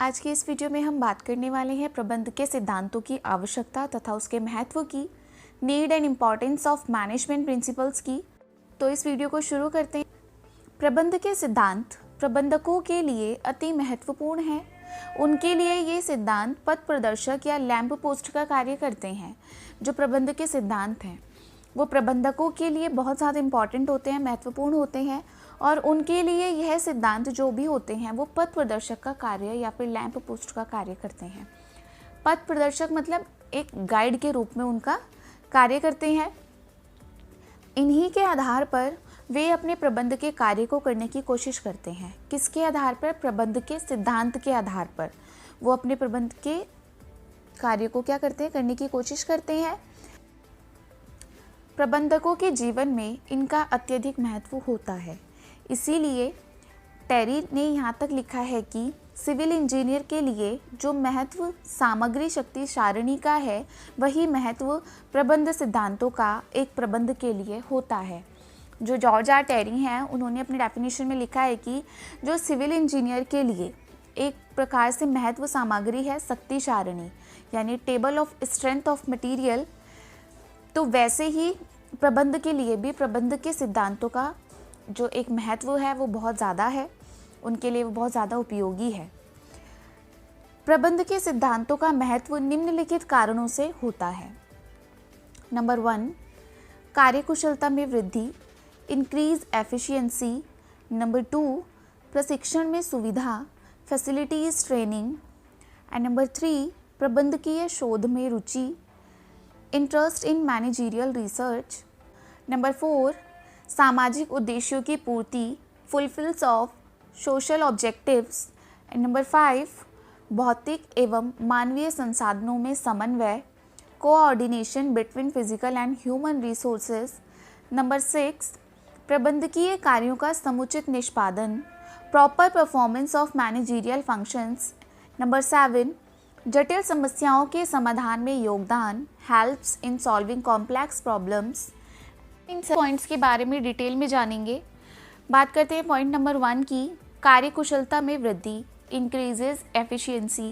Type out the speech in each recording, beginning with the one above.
आज के इस वीडियो में हम बात करने वाले हैं प्रबंध के सिद्धांतों की आवश्यकता तथा उसके महत्व की, need and importance of management principles की। तो इस वीडियो को शुरू करते हैं। प्रबंध के सिद्धांत प्रबंधकों के लिए अति महत्वपूर्ण हैं। उनके लिए ये सिद्धांत पथ प्रदर्शक या लैंप पोस्ट का कार्य करते हैं। जो प्रबंध के सिद्धांत हैं वो प्रबंधकों के लिए बहुत ज़्यादा इम्पॉर्टेंट होते हैं, महत्वपूर्ण होते हैं, और उनके लिए यह सिद्धांत जो भी होते हैं वो पथ प्रदर्शक का कार्य या फिर लैंप पोस्ट का कार्य करते हैं। पथ प्रदर्शक मतलब एक गाइड के रूप में उनका कार्य करते हैं। इन्हीं के आधार पर वे अपने प्रबंध के कार्य को करने की कोशिश करते हैं। किसके आधार पर? प्रबंध के सिद्धांत के आधार पर वो अपने प्रबंध के कार्य को क्या करते हैं? करने की कोशिश करते हैं। प्रबंधकों के जीवन में इनका अत्यधिक महत्व होता है। इसीलिए टेरी ने यहाँ तक लिखा है कि सिविल इंजीनियर के लिए जो महत्व सामग्री शक्ति सारणी का है वही महत्व प्रबंध सिद्धांतों का एक प्रबंध के लिए होता है। जो जॉर्ज आर टेरी हैं उन्होंने अपने डेफिनेशन में लिखा है कि जो सिविल इंजीनियर के लिए एक प्रकार से महत्व सामग्री है शक्ति सारणी, यानी table of strength of material, तो वैसे ही प्रबंध के लिए भी प्रबंध के सिद्धांतों का जो एक महत्व है वो बहुत ज़्यादा है, उनके लिए वो बहुत ज़्यादा उपयोगी है। प्रबंध के सिद्धांतों का महत्व निम्नलिखित कारणों से होता है। नंबर 1, कार्यकुशलता में वृद्धि, इंक्रीज एफिशिएंसी। नंबर 2, प्रशिक्षण में सुविधा, फैसिलिटीज ट्रेनिंग। एंड नंबर 3, प्रबंधकीय शोध में रुचि, interest in managerial research. Number 4, सामाजिक उद्देश्यों की पूर्ति, fulfills of social objectives. And number 5, भौतिक एवं मानवीय संसाधनों में समन्वय, coordination between physical and human resources. Number 6, प्रबंधकीय कार्यों का समुचित निष्पादन, proper performance of managerial functions. Number 7, जटिल समस्याओं के समाधान में योगदान, helps in solving complex problems. इन पॉइंट्स के बारे में डिटेल में जानेंगे। बात करते हैं पॉइंट नंबर 1 की, कार्यकुशलता में वृद्धि, इंक्रीजेज एफिशिएंसी।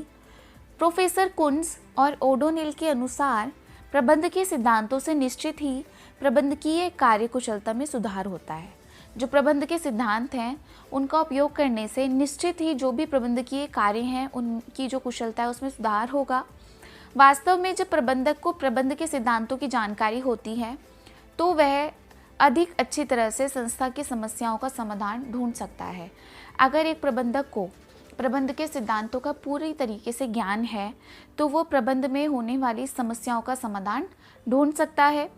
प्रोफेसर कुन्स और ओडोनिल के अनुसार प्रबंध के सिद्धांतों से निश्चित ही प्रबंधकीय कार्यकुशलता में सुधार होता है। जो प्रबंध के सिद्धांत हैं उनका उपयोग करने से निश्चित ही जो भी प्रबंधकीय कार्य हैं उनकी जो कुशलता है उसमें सुधार होगा। वास्तव में जब प्रबंधक को प्रबंध के सिद्धांतों की जानकारी होती है तो वह अधिक अच्छी तरह से संस्था की समस्याओं का समाधान ढूंढ सकता है। अगर एक प्रबंधक को प्रबंध के सिद्धांतों का पूरी तरीके से ज्ञान है तो वो प्रबंध में होने वाली समस्याओं का समाधान ढूंढ सकता है।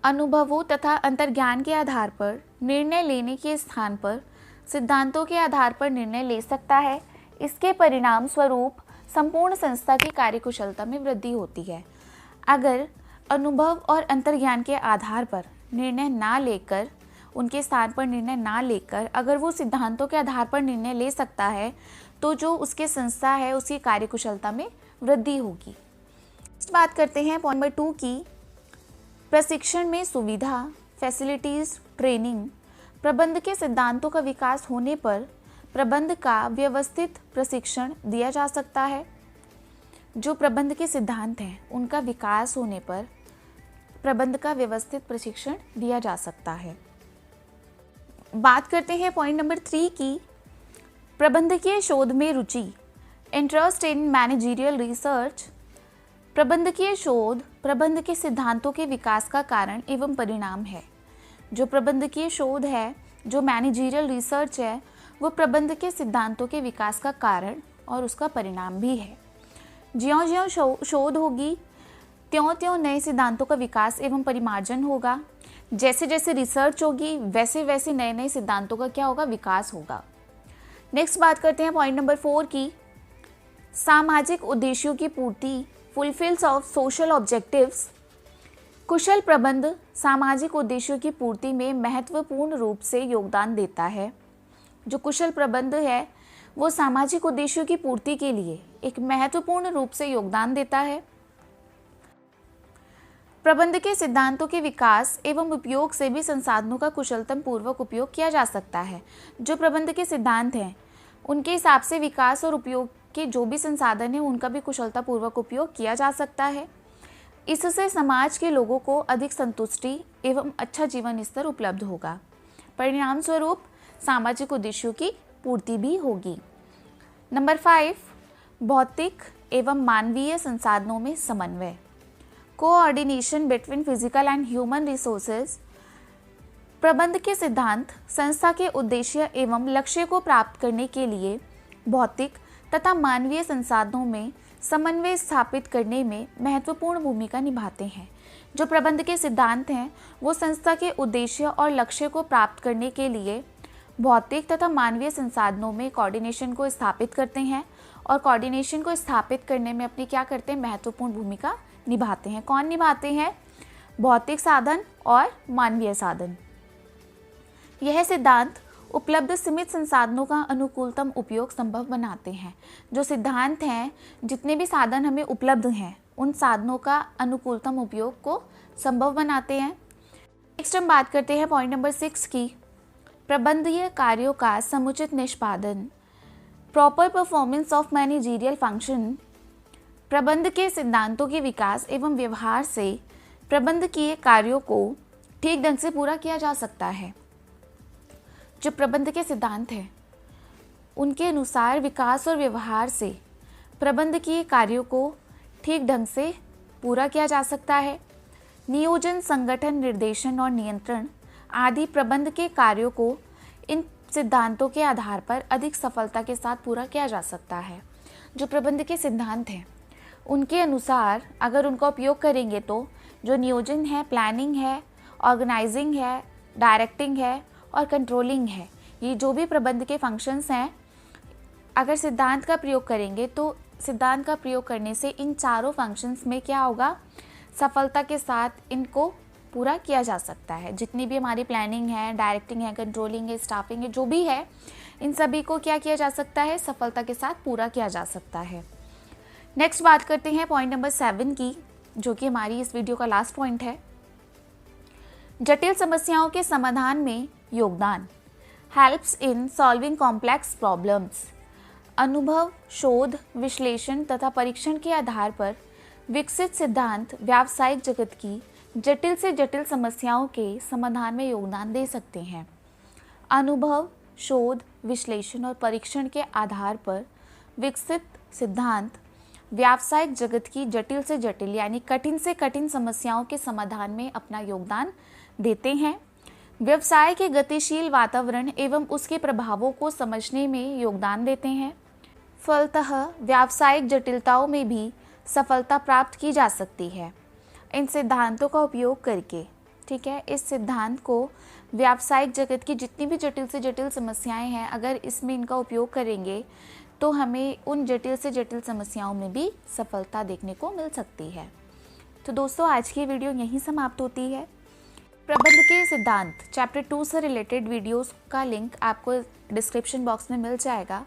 अनुभवों तथा अंतर्ज्ञान के आधार पर निर्णय लेने के स्थान पर सिद्धांतों के आधार पर निर्णय ले सकता है। इसके परिणाम स्वरूप संपूर्ण संस्था की कार्यकुशलता में वृद्धि होती है। अगर अनुभव और अंतर्ज्ञान के आधार पर निर्णय ना लेकर, उनके स्थान पर निर्णय ना लेकर अगर वो सिद्धांतों के आधार पर निर्णय ले सकता है तो जो उसके संस्था है उसकी कार्यकुशलता में वृद्धि होगी। बात करते हैं पॉइंट नंबर 2 की, प्रशिक्षण में सुविधा, फैसिलिटीज ट्रेनिंग। प्रबंध के सिद्धांतों का विकास होने पर प्रबंध का व्यवस्थित प्रशिक्षण दिया जा सकता है। जो प्रबंध के सिद्धांत हैं उनका विकास होने पर प्रबंध का व्यवस्थित प्रशिक्षण दिया जा सकता है। बात करते हैं पॉइंट नंबर 3 की, प्रबंधकीय शोध में रुचि, इंटरेस्ट इन मैनेजरियल रिसर्च। प्रबंधकीय शोध प्रबंध के सिद्धांतों के विकास का कारण एवं परिणाम है। जो प्रबंधकीय शोध है, जो मैनेजरियल रिसर्च है, वो प्रबंध के सिद्धांतों के विकास का कारण और उसका परिणाम भी है। ज्यों-ज्यों शोध होगी त्यों-त्यों नए सिद्धांतों का विकास एवं परिमार्जन होगा। जैसे जैसे रिसर्च होगी वैसे वैसे नए नए सिद्धांतों का क्या होगा? विकास होगा। नेक्स्ट बात करते हैं पॉइंट नंबर 4 की, सामाजिक उद्देश्यों की पूर्ति, फुलफिल्स ऑफ सोशल ऑब्जेक्टिव्स। कुशल प्रबंध सामाजिक उद्देश्यों की पूर्ति में महत्वपूर्ण रूप से योगदान देता है। जो कुशल प्रबंध है वो सामाजिक उद्देश्यों की पूर्ति के लिए एक महत्वपूर्ण रूप से योगदान देता है। प्रबंध के सिद्धांतों के विकास एवं उपयोग से भी संसाधनों का कुशलतम पूर्वक उपयोग किया जा सकता है। जो प्रबंध के सिद्धांत हैं उनके हिसाब से विकास और उपयोग के जो भी संसाधन हैं उनका भी कुशलतापूर्वक उपयोग किया जा सकता है। इससे समाज के लोगों को अधिक संतुष्टि एवं अच्छा जीवन स्तर उपलब्ध होगा। परिणाम स्वरूप सामाजिक उद्देश्यों की पूर्ति भी होगी। नंबर 5, भौतिक एवं मानवीय संसाधनों में समन्वय। Coordination between physical and human resources. प्रबंध के सिद्धांत संस्था के उद्देश्य एवं लक्ष्य को प्राप्त करने के लिए भौतिक तथा मानवीय संसाधनों में समन्वय स्थापित करने में महत्वपूर्ण भूमिका निभाते हैं। जो प्रबंध के सिद्धांत हैं वो संस्था के उद्देश्य और लक्ष्य को प्राप्त करने के लिए भौतिक तथा मानवीय संसाधनों में कोऑर्डिनेशन को स्थापित करते हैं और कोऑर्डिनेशन को स्थापित करने में अपनी क्या करते हैं, महत्वपूर्ण भूमिका निभाते हैं। कौन निभाते हैं? भौतिक साधन और मानवीय साधन। यह सिद्धांत उपलब्ध सीमित संसाधनों का अनुकूलतम उपयोग संभव बनाते हैं। जो सिद्धांत हैं, जितने भी साधन हमें उपलब्ध हैं उन साधनों का अनुकूलतम उपयोग को संभव बनाते हैं। नेक्स्ट हम बात करते हैं पॉइंट नंबर 6 की, प्रबंधीय कार्यों का समुचित निष्पादन। Proper performance of managerial function. प्रबंध के सिद्धांतों के विकास एवं व्यवहार से प्रबंधकीय कार्यों को ठीक ढंग से पूरा किया जा सकता है। जो प्रबंध के सिद्धांत हैं उनके अनुसार विकास और व्यवहार से प्रबंधकीय कार्यों को ठीक ढंग से पूरा किया जा सकता है। नियोजन, संगठन, निर्देशन और नियंत्रण आदि प्रबंध के कार्यों को इन सिद्धांतों के आधार पर अधिक सफलता के साथ पूरा किया जा सकता है। जो प्रबंध के सिद्धांत हैं उनके अनुसार अगर उनका उपयोग करेंगे तो जो नियोजन है, प्लानिंग है, ऑर्गेनाइजिंग है, डायरेक्टिंग है और कंट्रोलिंग है, ये जो भी प्रबंध के फंक्शंस हैं, अगर सिद्धांत का प्रयोग करेंगे तो सिद्धांत का प्रयोग करने से इन चारों फंक्शंस में क्या होगा, सफलता के साथ इनको पूरा किया जा सकता है। जितनी भी हमारी प्लानिंग है, डायरेक्टिंग है, कंट्रोलिंग है, स्टाफिंग है, जो भी है, इन सभी को क्या किया जा सकता है, सफलता के साथ पूरा किया जा सकता है। नेक्स्ट बात करते हैं पॉइंट नंबर 7 की, जो कि हमारी इस वीडियो का लास्ट पॉइंट है। जटिल समस्याओं के समाधान में योगदान। Helps in solving complex problems. अनुभव, शोध, विश्लेषण तथा परीक्षण के आधार पर विकसित सिद्धांत व्यावसायिक जगत की जटिल से जटिल समस्याओं के समाधान में योगदान दे सकते हैं। अनुभव, शोध, विश्लेषण और परीक्षण के आधार पर विकसित सिद्धांत व्यावसायिक जगत की जटिल से जटिल यानी कठिन से कठिन समस्याओं के समाधान में अपना योगदान देते हैं। व्यवसाय के गतिशील वातावरण एवं उसके प्रभावों को समझने में योगदान देते हैं। फलतः व्यावसायिक जटिलताओं में भी सफलता प्राप्त की जा सकती है इन सिद्धांतों का उपयोग करके। ठीक है, इस सिद्धांत को व्यावसायिक जगत की जितनी भी जटिल से जटिल समस्याएं हैं, अगर इसमें इनका उपयोग करेंगे तो हमें उन जटिल से जटिल समस्याओं में भी सफलता देखने को मिल सकती है। तो दोस्तों, आज की वीडियो यहीं समाप्त होती है। प्रबंध के सिद्धांत चैप्टर 2 से रिलेटेड वीडियोस का लिंक आपको डिस्क्रिप्शन बॉक्स में मिल जाएगा।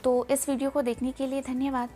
तो इस वीडियो को देखने के लिए धन्यवाद।